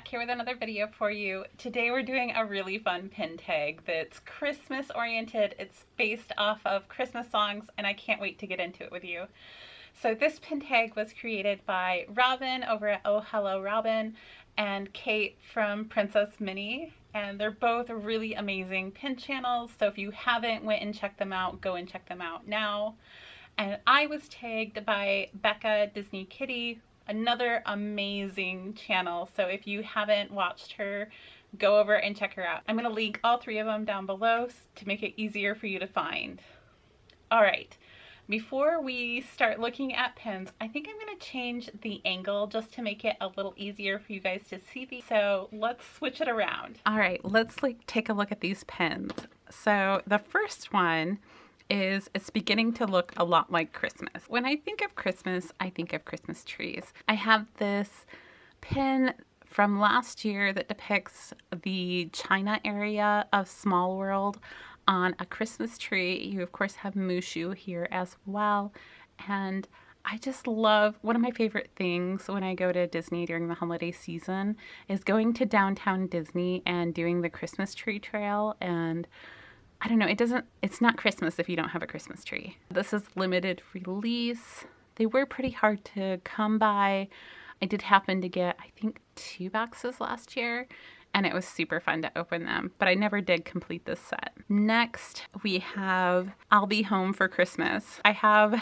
back here with another video for you. Today we're doing a really fun pin tag that's Christmas oriented. It's based off of Christmas songs and I can't wait to get into it with you. So this pin tag was created by Robin over at OhhelloRobin and Kate from PrincessMinnie, and they're both really amazing pin channels, so if you haven't went and checked them out, go and check them out now. And I was tagged by Becca Disney Kittee, another amazing channel, so if you haven't watched her, go over and check her out. I'm going to link all three of them down below to make it easier for you to find. Alright, before we start looking at pins, I think I'm going to change the angle just to make it a little easier for you guys to see these. So let's switch it around. Alright, let's take a look at these pins. So the first one is it's beginning to look a lot like Christmas. When I think of Christmas, I think of Christmas trees. I have this pin from last year that depicts the China area of Small World on a Christmas tree. You of course have Mushu here as well, and I just love, one of my favorite things when I go to Disney during the holiday season is going to downtown Disney and doing the Christmas tree trail. And I don't know, it's not Christmas if you don't have a Christmas tree. This is limited release. They were pretty hard to come by. I did happen to get, I think, 2 boxes last year, and it was super fun to open them, but I never did complete this set. Next, we have I'll Be Home for Christmas. I have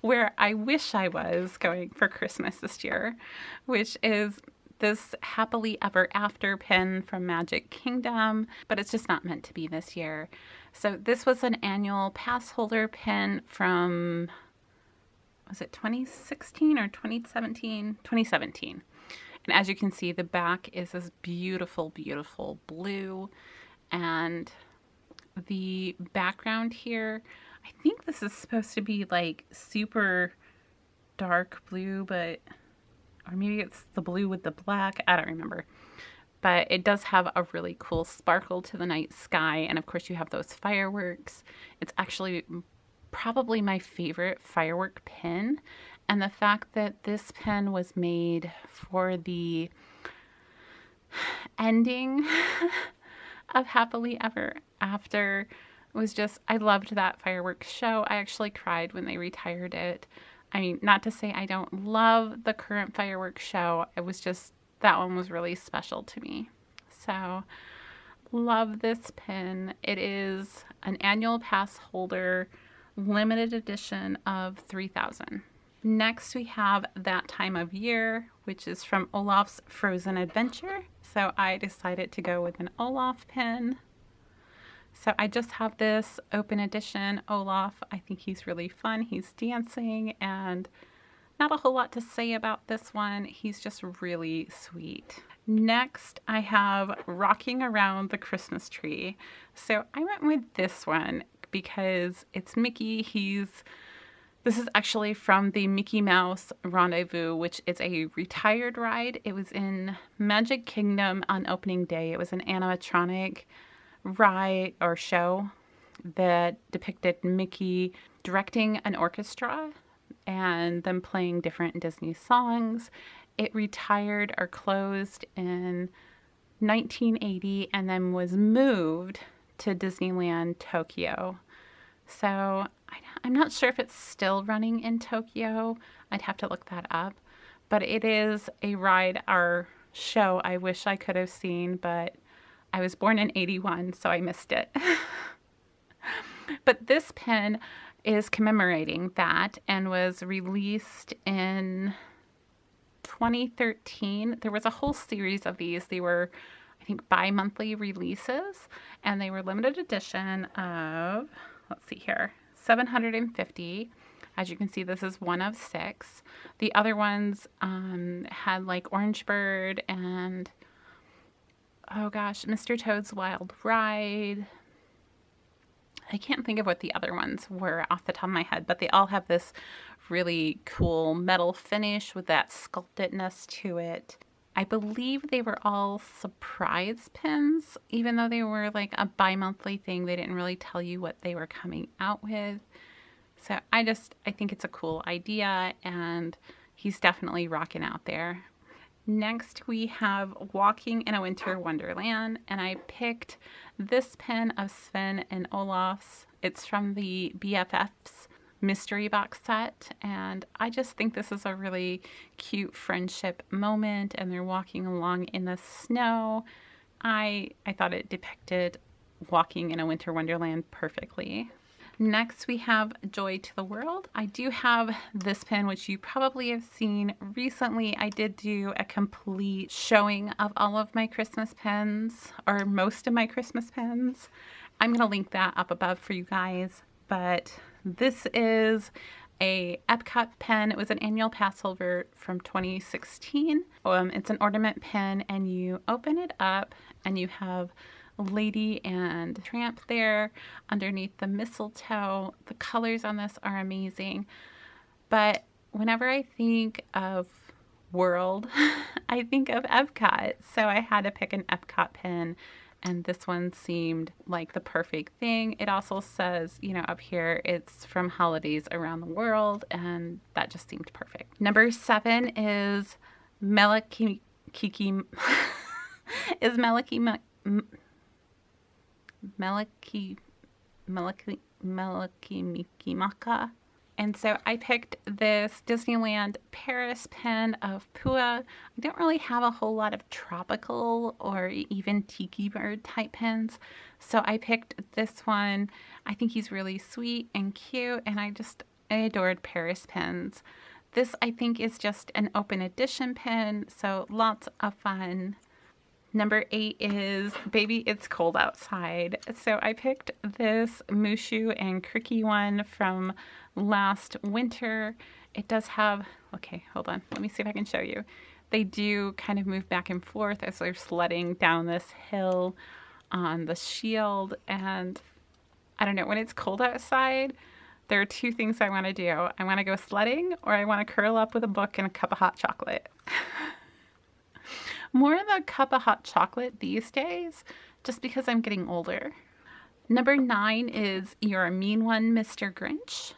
where I wish I was going for Christmas this year, which is this Happily Ever After pin from Magic Kingdom, but it's just not meant to be this year. So this was an annual pass holder pin from, was it 2016 or 2017? 2017. And as you can see, the back is this beautiful, beautiful blue. And the background here, I think this is supposed to be like super dark blue, but or maybe it's the blue with the black, I don't remember. But it does have a really cool sparkle to the night sky, and of course you have those fireworks. It's actually probably my favorite firework pin, and the fact that this pin was made for the ending of Happily Ever After was just, I loved that fireworks show. I actually cried when they retired it. I mean, not to say I don't love the current fireworks show. It was just, that one was really special to me. So, love this pin. It is an annual pass holder, limited edition of 3,000. Next, we have That Time of Year, which is from Olaf's Frozen Adventure. So I decided to go with an Olaf pin. So I just have this open edition Olaf. I think he's really fun. He's dancing, and not a whole lot to say about this one. He's just really sweet. Next, I have Rocking Around the Christmas Tree. So I went with this one because it's Mickey. This is actually from the Mickey Mouse Rendezvous, which is a retired ride. It was in Magic Kingdom on opening day. It was an animatronic ride or show that depicted Mickey directing an orchestra and then playing different Disney songs. It retired or closed in 1980 and then was moved to Disneyland Tokyo. So I'm not sure if it's still running in Tokyo. I'd have to look that up. But it is a ride or show I wish I could have seen, but I was born in 81, so I missed it. But this pin is commemorating that and was released in 2013. There was a whole series of these. They were, I think, bi-monthly releases, and they were limited edition of, let's see here, 750. As you can see, this is one of 6. The other ones had like Orange Bird and, oh gosh, Mr. Toad's Wild Ride. I can't think of what the other ones were off the top of my head, but they all have this really cool metal finish with that sculptedness to it. I believe they were all surprise pins, even though they were like a bi-monthly thing. They didn't really tell you what they were coming out with. So I think it's a cool idea, and he's definitely rocking out there. Next, we have Walking in a Winter Wonderland, and I picked this pen of Sven and Olaf's. It's from the BFFs mystery box set, and I just think this is a really cute friendship moment, and they're walking along in the snow. I thought it depicted walking in a winter wonderland perfectly. Next, we have Joy to the World. I do have this pen, which you probably have seen recently. I did do a complete showing of all of my Christmas pens, or most of my Christmas pens. I'm going to link that up above for you guys. But this is a Epcot pen. It was an annual pass holder from 2016. It's an ornament pen, and you open it up, and you have Lady and Tramp there underneath the mistletoe. The colors on this are amazing. But whenever I think of world, I think of Epcot. So I had to pick an Epcot pen, and this one seemed like the perfect thing. It also says, you know, up here, it's from holidays around the world, and that just seemed perfect. Number 7 is Meliki is Melikimaka. And so I picked this Disneyland Paris pen of Pua. I don't really have a whole lot of tropical or even tiki bird type pens. So I picked this one. I think he's really sweet and cute, and I adored Paris pens. This, I think, is just an open edition pen, so lots of fun. Number 8 is Baby It's Cold Outside. So I picked this Mushu and Cricky one from last winter. It does have, okay, hold on. Let me see if I can show you. They do kind of move back and forth as they're sledding down this hill on the shield. And I don't know, when it's cold outside, there are 2 things I want to do. I want to go sledding, or I want to curl up with a book and a cup of hot chocolate. More of a cup of hot chocolate these days, just because I'm getting older. Number 9 is You're a Mean One, Mr. Grinch.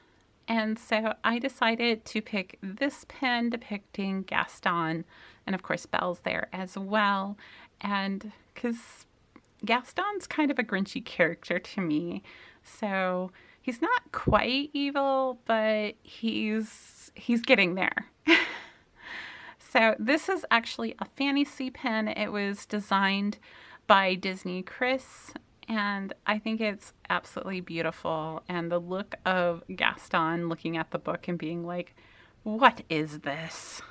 And so I decided to pick this pen depicting Gaston, and of course Belle's there as well. And because Gaston's kind of a Grinchy character to me, so he's not quite evil, but he's getting there. So this is actually a fantasy pen. It was designed by Disney Chris, and I think it's absolutely beautiful. And the look of Gaston looking at the book and being like, what is this?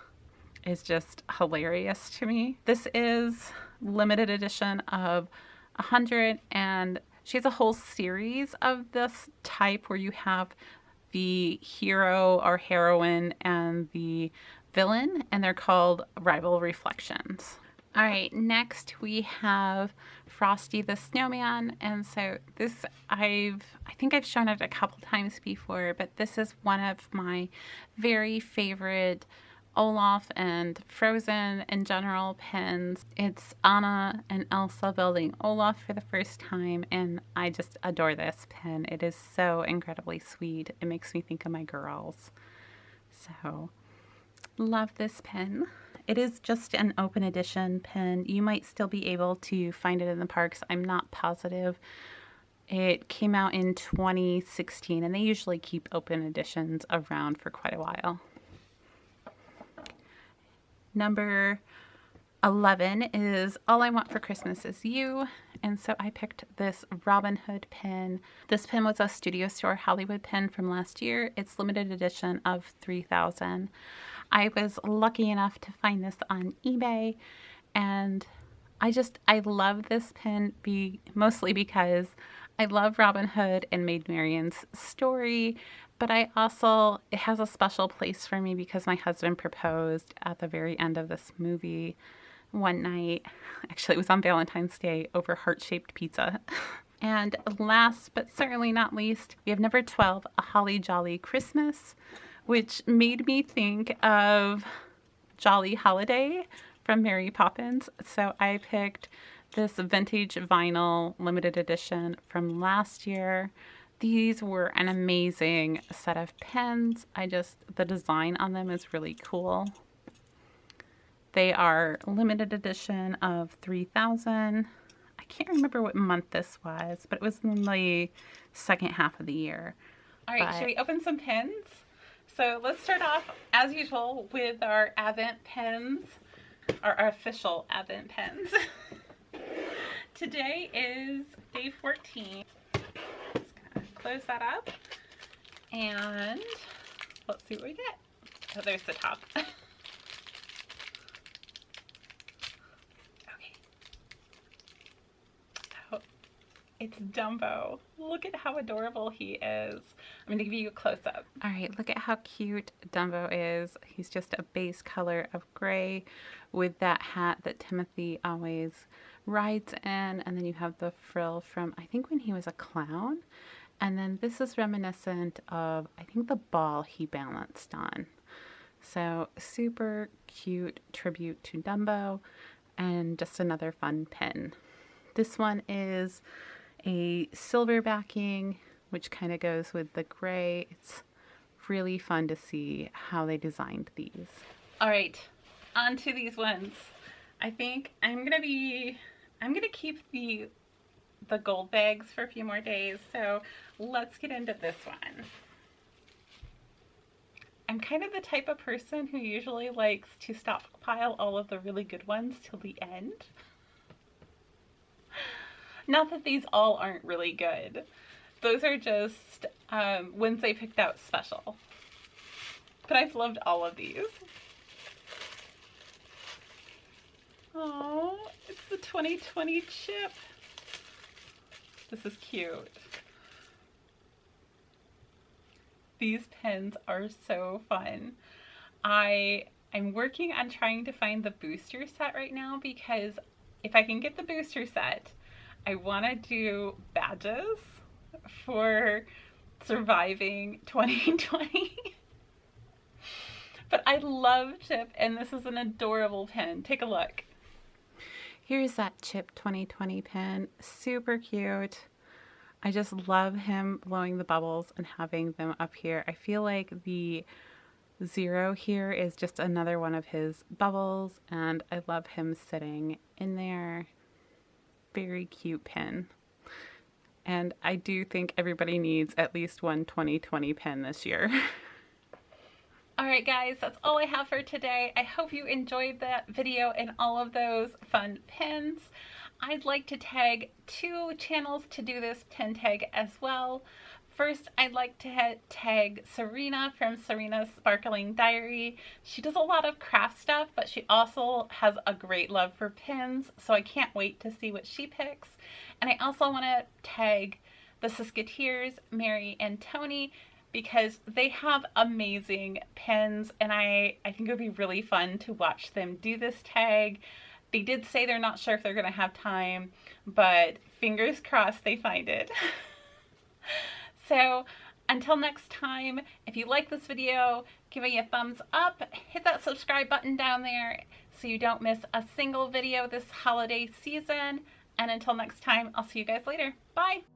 Is just hilarious to me. This is limited edition of 100, and she has a whole series of this type where you have the hero or heroine and the villain, and they're called Rival Reflections. All right, next we have Frosty the Snowman, and so this I think I've shown it a couple times before, but this is one of my very favorite Olaf and Frozen in general pens. It's Anna and Elsa building Olaf for the first time, and I just adore this pen. It is so incredibly sweet. It makes me think of my girls. So love this pen. It is just an open edition pen. You might still be able to find it in the parks. I'm not positive. It came out in 2016, and they usually keep open editions around for quite a while. Number 11 is All I Want for Christmas Is You. And so I picked this Robin Hood pen. This pen was a Studio Store Hollywood pen from last year. It's limited edition of 3,000. I was lucky enough to find this on eBay, and I love this pen mostly because I love Robin Hood and Maid Marian's story, but it has a special place for me because my husband proposed at the very end of this movie one night. Actually, it was on Valentine's Day over heart-shaped pizza. And last but certainly not least, we have number 12, A Holly Jolly Christmas, which made me think of Jolly Holiday from Mary Poppins. So I picked this vintage vinyl limited edition from last year. These were an amazing set of pens. The design on them is really cool. They are limited edition of 3,000. I can't remember what month this was, but it was in the second half of the year. All right, should we open some pins? So let's start off, as usual, with our Advent pins, our official Advent pins. Today is day 14. Just gonna close that up, and let's see what we get. Oh, there's the top. It's Dumbo. Look at how adorable he is. I'm going to give you a close-up. All right, look at how cute Dumbo is. He's just a base color of gray with that hat that Timothy always rides in. And then you have the frill from, I think, when he was a clown. And then this is reminiscent of, I think, the ball he balanced on. So super cute tribute to Dumbo, and just another fun pin. This one is a silver backing, which kind of goes with the gray. It's really fun to see how they designed these. All right, on to these ones. I think I'm gonna keep the gold bags for a few more days, so let's get into this one. I'm kind of the type of person who usually likes to stockpile all of the really good ones till the end. Not that these all aren't really good. Those are just ones they picked out special. But I've loved all of these. Oh, it's the 2020 chip. This is cute. These pins are so fun. I'm working on trying to find the booster set right now, because if I can get the booster set, I want to do badges for surviving 2020. But I love Chip, and this is an adorable pin. Take a look. Here's that Chip 2020 pin. Super cute. I just love him blowing the bubbles and having them up here. I feel like the 0 here is just another one of his bubbles, and I love him sitting in there. Very cute pin. And I do think everybody needs at least one 2020 pin this year. Alright guys, that's all I have for today. I hope you enjoyed that video and all of those fun pins. I'd like to tag 2 channels to do this pin tag as well. First, I'd like to tag Serena from Serena's Sparkling Diary. She does a lot of craft stuff, but she also has a great love for pins, so I can't wait to see what she picks. And I also want to tag the Siskatears, Mary and Tony, because they have amazing pins, and I think it would be really fun to watch them do this tag. They did say they're not sure if they're going to have time, but fingers crossed they find it. So until next time, if you like this video, give me a thumbs up, hit that subscribe button down there so you don't miss a single video this holiday season. And until next time, I'll see you guys later. Bye!